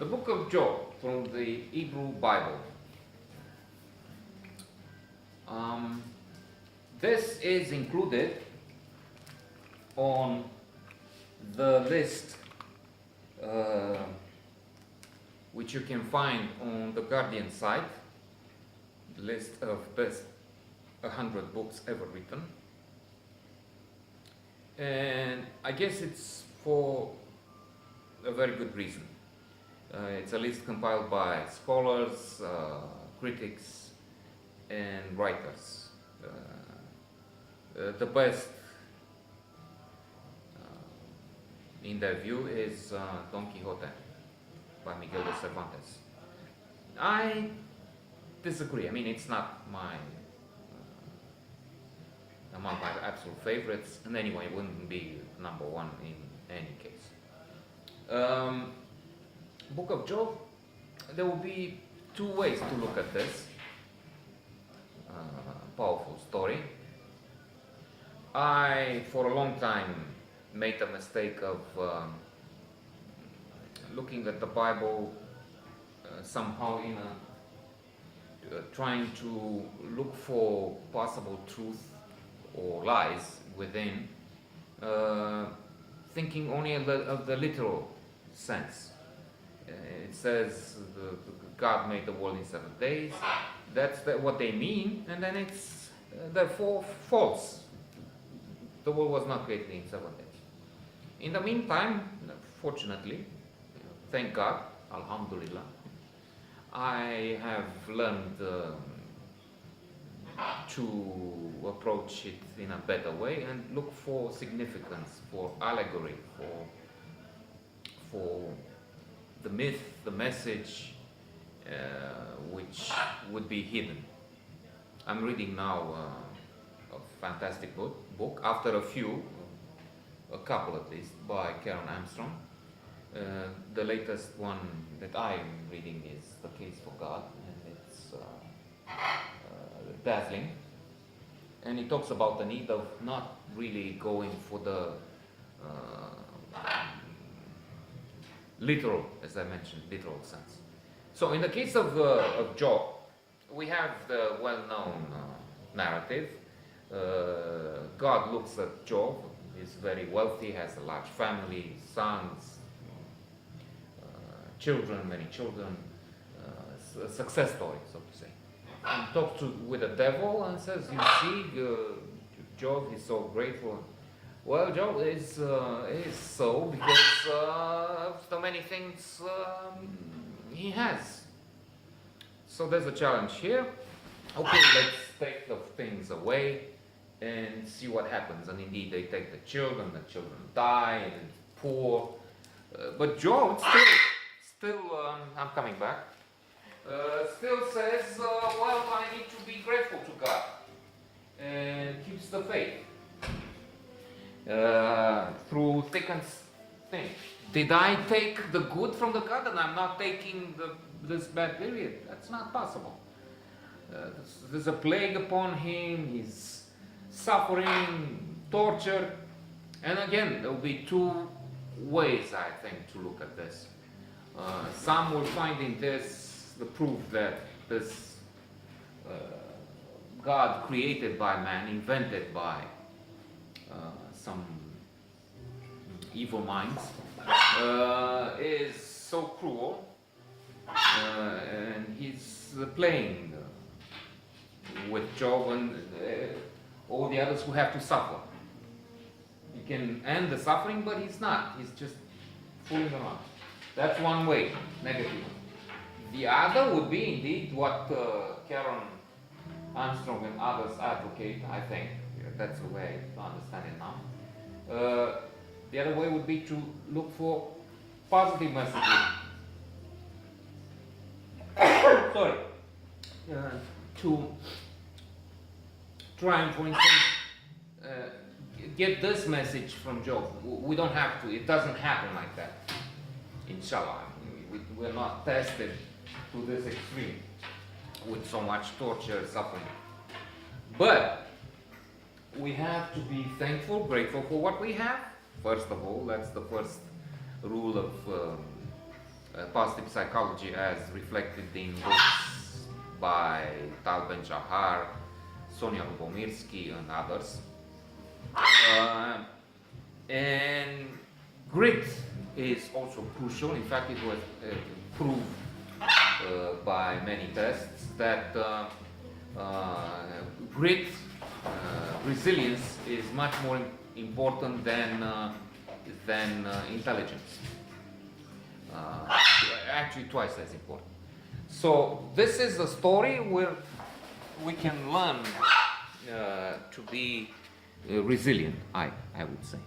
The book of Job from the Hebrew Bible. This is included on the list which you can find on the Guardian site, list of best 100 books ever written. And I guess it's for a very good reason. It's a list compiled by scholars, critics, and writers. The best in their view is Don Quixote by Miguel de Cervantes. I disagree. I mean, it's not my among my absolute favorites, and anyway, it wouldn't be number one in any case. Book of Job, there will be two ways to look at this powerful story. I, for a long time, made the mistake of looking at the Bible somehow in trying to look for possible truth or lies within, thinking only of the literal sense. It says God made the world in 7 days. That's what they mean, and then it's therefore false. The world was not created in 7 days. In the meantime, fortunately, thank God, Alhamdulillah, I have learned to approach it in a better way and look for significance, for allegory, for the myth, the message, which would be hidden. I'm reading now a fantastic book, after a couple at least, by Karen Armstrong. The latest one that I'm reading is The Case for God, and it's dazzling. And it talks about the need of not really going for the literal, as I mentioned, literal sense. So in the case of Job, we have the well-known narrative. God looks at Job. He's very wealthy, has a large family, sons, children, many children, a success story, so to say. And talks with the devil and says, you see, Job is so grateful. Well, Job is so because of the many things he has. So there's a challenge here. Okay, let's take the things away and see what happens. And indeed, they take the children die, and it's poor. But Job still, I'm coming back, still says, well, I need to be grateful to God, and keeps the faith through thick and thin. Did I take the good from the God and I'm not taking this bad period? That's not possible. There's a plague upon him, he's suffering, tortured, and again, there will be two ways, I think, to look at this. Some will find in this the proof that this God created by man, invented by some evil minds, is so cruel, and he's playing with Job and all the others who have to suffer. He can end the suffering, but he's not. He's just fooling around. That's one way, negative. The other would be indeed what Karen Armstrong and others advocate, I think. That's the way I understand it now. The other way would be to look for positive messaging. Sorry. To try and, for instance, get this message from Job. We don't have to. It doesn't happen like that. Inshallah. We're not tested to this extreme with so much torture, suffering. But we have to be thankful, grateful for what we have. First of all, that's the first rule of positive psychology as reflected in books by Tal Ben-Shahar, Sonia Lubomirsky, and others. And grit is also crucial. In fact, it was proved by many tests that grit, resilience is much more important than intelligence. Actually, twice as important. So this is a story where we can learn to be resilient, I would say.